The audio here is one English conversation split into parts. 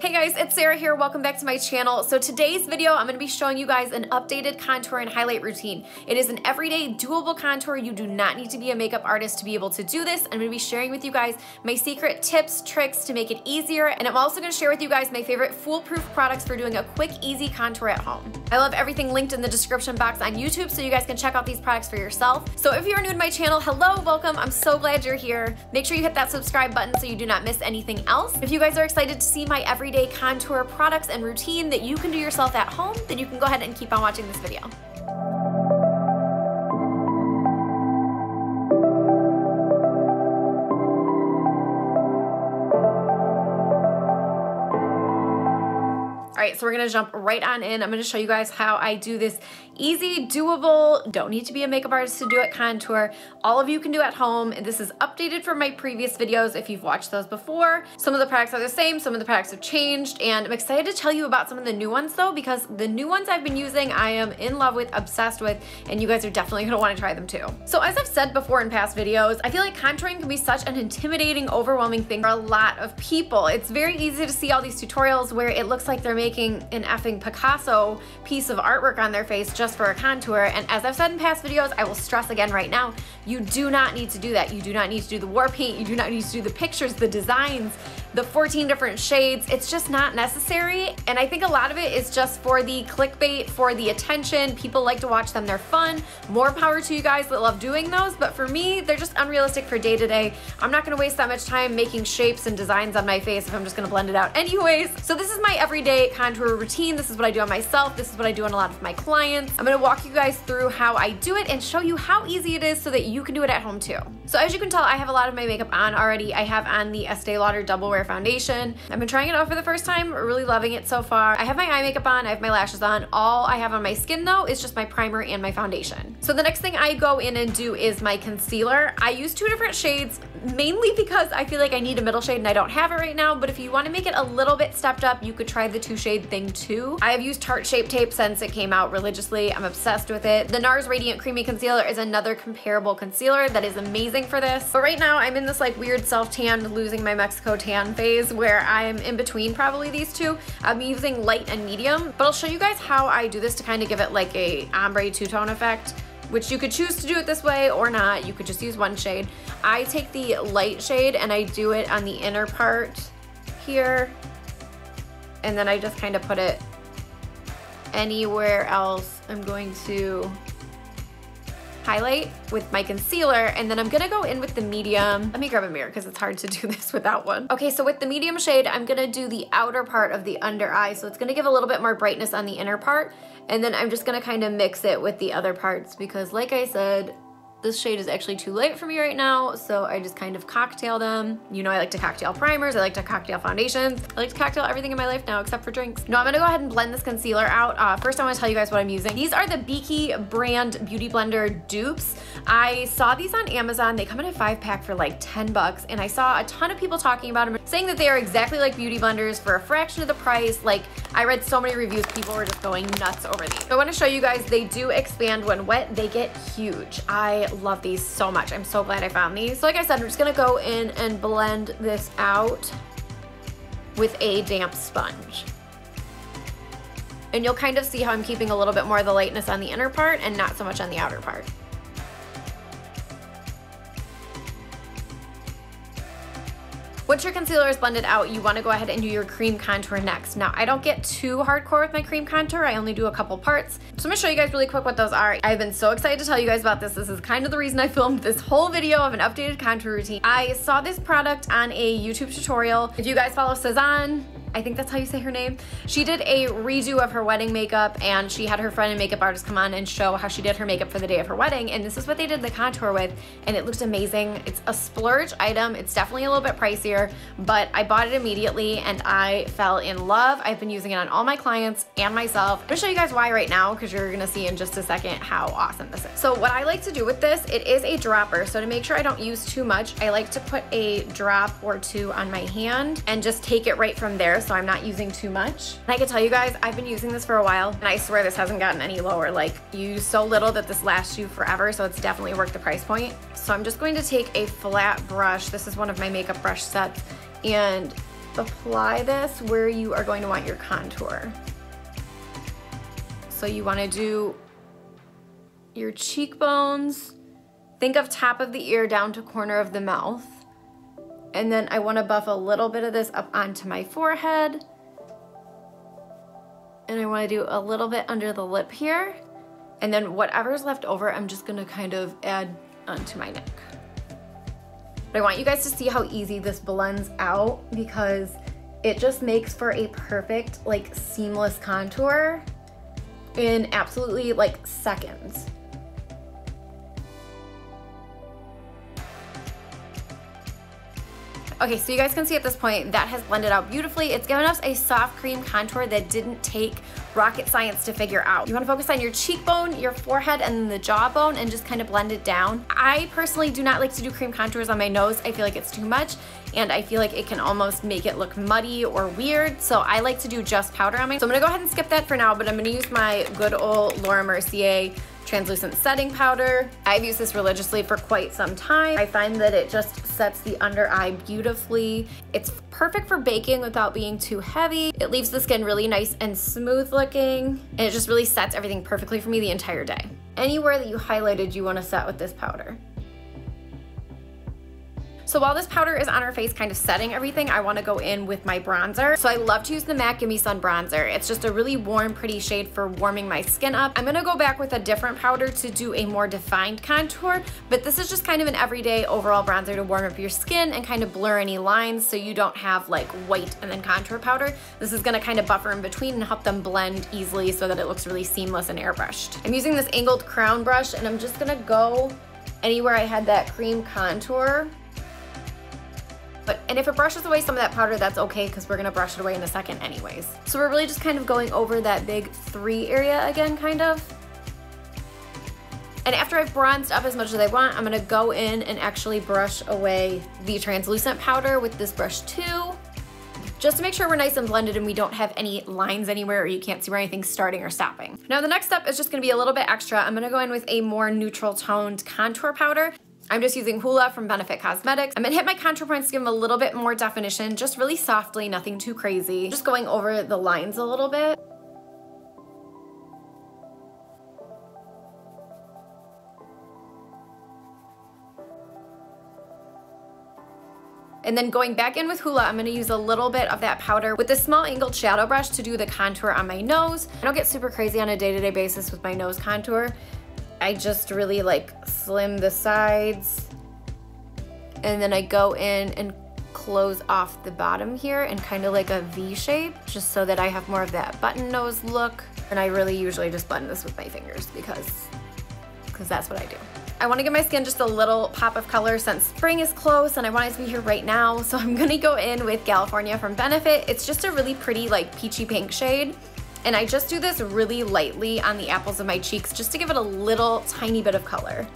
Hey guys, it's Sarah here. Welcome back to my channel. So today's video, I'm going to be showing you guys an updated contour and highlight routine. It is an everyday doable contour. You do not need to be a makeup artist to be able to do this. I'm going to be sharing with you guys my secret tips, tricks to make it easier. And I'm also going to share with you guys my favorite foolproof products for doing a quick, easy contour at home. I love everything linked in the description box on YouTube so you guys can check out these products for yourself. So if you're new to my channel, hello, welcome. I'm so glad you're here. Make sure you hit that subscribe button so you do not miss anything else. If you guys are excited to see my everyday contour products and routine that you can do yourself at home, then you can go ahead and keep on watching this video. All right, so we're gonna jump right on in. I'm gonna show you guys how I do this easy, doable, don't need to be a makeup artist to do it contour. All of you can do at home. And this is updated from my previous videos if you've watched those before. Some of the products are the same, some of the products have changed, and I'm excited to tell you about some of the new ones though, because the new ones I've been using, I am in love with, obsessed with, and you guys are definitely gonna wanna try them too. So as I've said before in past videos, I feel like contouring can be such an intimidating, overwhelming thing for a lot of people. It's very easy to see all these tutorials where it looks like they're making an effing Picasso piece of artwork on their face just for a contour. And as I've said in past videos, I will stress again right now, you do not need to do that. You do not need to do the war paint. You do not need to do the pictures, the designs, the 14 different shades. It's just not necessary. And I think a lot of it is just for the clickbait, for the attention. People like to watch them, they're fun. More power to you guys that love doing those. But for me, they're just unrealistic for day to day. I'm not gonna waste that much time making shapes and designs on my face if I'm just gonna blend it out anyways. So this is my everyday contour routine. This is what I do on myself. This is what I do on a lot of my clients. I'm gonna walk you guys through how I do it and show you how easy it is so that you can do it at home too. So as you can tell, I have a lot of my makeup on already. I have on the Estee Lauder Double Wear Foundation. I've been trying it out for the first time, really loving it so far. I have my eye makeup on, I have my lashes on. All I have on my skin though is just my primer and my foundation. So the next thing I go in and do is my concealer. I use two different shades, mainly because I feel like I need a middle shade and I don't have it right now, but if you wanna make it a little bit stepped up, you could try the two shade thing too. I have used Tarte Shape Tape since it came out religiously. I'm obsessed with it. The Nars Radiant Creamy Concealer is another comparable concealer that is amazing for this. But right now I'm in this like weird self-tan, losing my Mexico tan phase where I am in between probably these two. I'm using light and medium, but I'll show you guys how I do this to kind of give it like a ombre two-tone effect, which you could choose to do it this way or not. You could just use one shade. I take the light shade and I do it on the inner part here, and then I just kind of put it anywhere else. I'm going to highlight with my concealer, and then I'm gonna go in with the medium. Let me grab a mirror because it's hard to do this without one. Okay, so with the medium shade, I'm gonna do the outer part of the under eye, so it's gonna give a little bit more brightness on the inner part, and then I'm just gonna kind of mix it with the other parts because like I said, this shade is actually too light for me right now, so I just kind of cocktail them. You know I like to cocktail primers, I like to cocktail foundations, I like to cocktail everything in my life now except for drinks. No, I'm gonna go ahead and blend this concealer out. First I wanna tell you guys what I'm using. These are the Beaky brand Beauty Blender dupes. I saw these on Amazon. They come in a 5-pack for like 10 bucks, and I saw a ton of people talking about them, saying that they are exactly like beauty blenders for a fraction of the price. Like, I read so many reviews, people were just going nuts over these. So I wanna show you guys, they do expand when wet. They get huge. I love these so much. I'm so glad I found these. So like I said, I'm just gonna go in and blend this out with a damp sponge. And you'll kind of see how I'm keeping a little bit more of the lightness on the inner part and not so much on the outer part. Once your concealer is blended out, you want to go ahead and do your cream contour next. Now, I don't get too hardcore with my cream contour. I only do a couple parts. So I'm gonna show you guys really quick what those are. I've been so excited to tell you guys about this. This is kind of the reason I filmed this whole video of an updated contour routine. I saw this product on a YouTube tutorial. If you guys follow Cezanne, I think that's how you say her name. She did a redo of her wedding makeup, and she had her friend and makeup artist come on and show how she did her makeup for the day of her wedding, and this is what they did the contour with, and it looks amazing. It's a splurge item. It's definitely a little bit pricier, but I bought it immediately and I fell in love. I've been using it on all my clients and myself. I'm gonna show you guys why right now because you're gonna see in just a second how awesome this is. So what I like to do with this, it is a dropper, so to make sure I don't use too much, I like to put a drop or two on my hand and just take it right from there, so I'm not using too much. And I can tell you guys, I've been using this for a while, and I swear this hasn't gotten any lower. Like, you use so little that this lasts you forever, so it's definitely worth the price point. So I'm just going to take a flat brush. This is one of my makeup brush sets, and apply this where you are going to want your contour. So you want to do your cheekbones, think of top of the ear down to corner of the mouth. And then I want to buff a little bit of this up onto my forehead. And I want to do a little bit under the lip here. And then whatever's left over, I'm just going to kind of add onto my neck. But I want you guys to see how easy this blends out, because it just makes for a perfect, like, seamless contour in absolutely like seconds. Okay, so you guys can see at this point that has blended out beautifully. It's given us a soft cream contour that didn't take rocket science to figure out. You wanna focus on your cheekbone, your forehead, and then the jawbone and just kind of blend it down. I personally do not like to do cream contours on my nose. I feel like it's too much, and I feel like it can almost make it look muddy or weird, so I like to do just powder on my. So I'm gonna go ahead and skip that for now, but I'm gonna use my good old Laura Mercier translucent setting powder. I've used this religiously for quite some time. I find that it just sets the under eye beautifully. It's perfect for baking without being too heavy. It leaves the skin really nice and smooth looking, and it just really sets everything perfectly for me the entire day. Anywhere that you highlighted, you want to set with this powder. So while this powder is on our face kind of setting everything, I want to go in with my bronzer. So I love to use the MAC Gimme Sun bronzer. It's just a really warm, pretty shade for warming my skin up. I'm going to go back with a different powder to do a more defined contour, but this is just kind of an everyday overall bronzer to warm up your skin and kind of blur any lines so you don't have like white and then contour powder. This is going to kind of buffer in between and help them blend easily so that it looks really seamless and airbrushed. I'm using this angled crown brush, and I'm just going to go anywhere I had that cream contour. And if it brushes away some of that powder, that's okay, because we're gonna brush it away in a second anyways. So we're really just kind of going over that big 3 area again, kind of. And after I've bronzed up as much as I want, I'm gonna go in and actually brush away the translucent powder with this brush too, just to make sure we're nice and blended and we don't have any lines anywhere or you can't see where anything's starting or stopping. Now the next step is just gonna be a little bit extra. I'm gonna go in with a more neutral toned contour powder. I'm just using Hoola from Benefit Cosmetics. I'm gonna hit my contour points to give them a little bit more definition, just really softly, nothing too crazy. Just going over the lines a little bit. And then going back in with Hoola, I'm gonna use a little bit of that powder with this small angled shadow brush to do the contour on my nose. I don't get super crazy on a day-to-day basis with my nose contour. I just really like slim the sides, and then I go in and close off the bottom here in kind of like a V shape, just so that I have more of that button nose look. And I really usually just blend this with my fingers because that's what I do. I want to give my skin just a little pop of color since spring is close and I want it to be here right now. So I'm gonna go in with California from Benefit. It's just a really pretty like peachy pink shade. And I just do this really lightly on the apples of my cheeks just to give it a little tiny bit of color.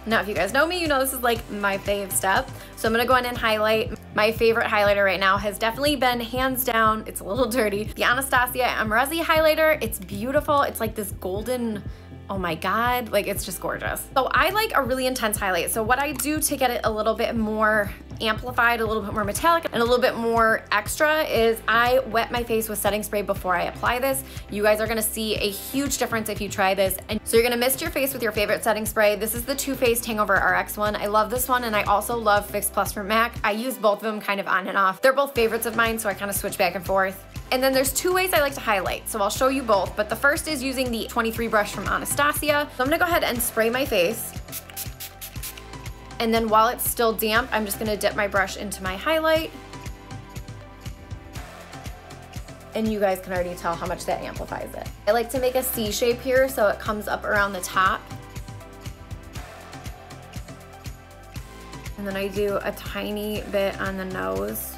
Now, if you guys know me, you know this is like my fave step. So I'm gonna go in and highlight. My favorite highlighter right now has definitely been, hands down, it's a little dirty, the Anastasia Amrezy highlighter. It's beautiful. It's like this golden, oh my God, like it's just gorgeous. So I like a really intense highlight. So what I do to get it a little bit more amplified, a little bit more metallic, and a little bit more extra is I wet my face with setting spray before I apply this. You guys are gonna see a huge difference if you try this. And so you're gonna mist your face with your favorite setting spray. This is the Too Faced Hangover RX one. I love this one, and I also love Fix Plus from MAC. I use both of them kind of on and off. They're both favorites of mine, so I kind of switch back and forth. And then there's 2 ways I like to highlight, so I'll show you both, but the first is using the 23 brush from Anastasia. So I'm gonna go ahead and spray my face. And then while it's still damp, I'm just gonna dip my brush into my highlight. And you guys can already tell how much that amplifies it. I like to make a C shape here so it comes up around the top. And then I do a tiny bit on the nose,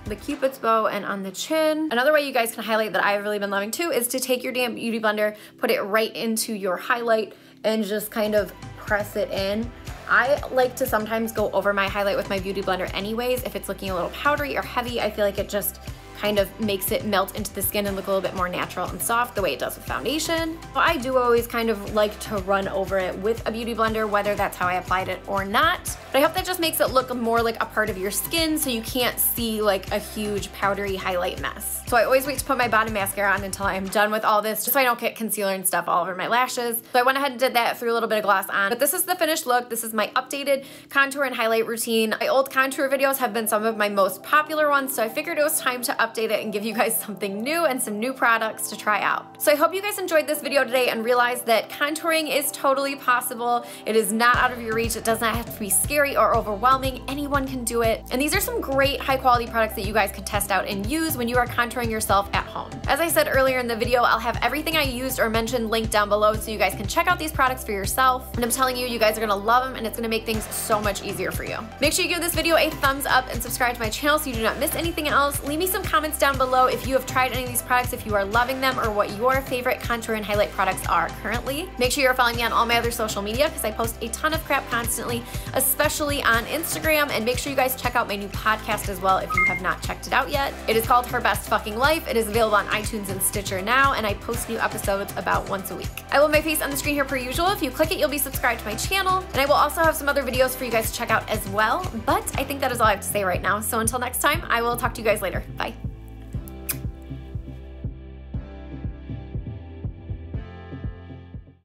the Cupid's bow, and on the chin. Another way you guys can highlight that I've really been loving too is to take your damp beauty blender, put it right into your highlight, and just kind of press it in. I like to sometimes go over my highlight with my beauty blender anyways. If it's looking a little powdery or heavy, I feel like it just kind of makes it melt into the skin and look a little bit more natural and soft the way it does with foundation. So I do always kind of like to run over it with a beauty blender, whether that's how I applied it or not. But I hope that just makes it look more like a part of your skin so you can't see like a huge powdery highlight mess. So I always wait to put my bottom mascara on until I'm done with all this, just so I don't get concealer and stuff all over my lashes. So I went ahead and did that, threw a little bit of gloss on. But this is the finished look. This is my updated contour and highlight routine. My old contour videos have been some of my most popular ones, so I figured it was time to update it and give you guys something new and some new products to try out. So I hope you guys enjoyed this video today and realized that contouring is totally possible. It is not out of your reach. It does not have to be scary or overwhelming. Anyone can do it. And these are some great high quality products that you guys can test out and use when you are contouring yourself at home. As I said earlier in the video, I'll have everything I used or mentioned linked down below so you guys can check out these products for yourself. And I'm telling you, you guys are gonna love them and it's gonna make things so much easier for you. Make sure you give this video a thumbs up and subscribe to my channel so you do not miss anything else. Leave me some comments down below if you have tried any of these products, if you are loving them, or what your favorite contour and highlight products are currently. Make sure you're following me on all my other social media because I post a ton of crap constantly, especially on Instagram. And make sure you guys check out my new podcast as well if you have not checked it out yet. It is called Her Best Fucking Life. It is available on iTunes and Stitcher now, and I post new episodes about once a week. I will have my face on the screen here per usual. If you click it, you'll be subscribed to my channel, and I will also have some other videos for you guys to check out as well. But I think that is all I have to say right now. So until next time, I will talk to you guys later. Bye.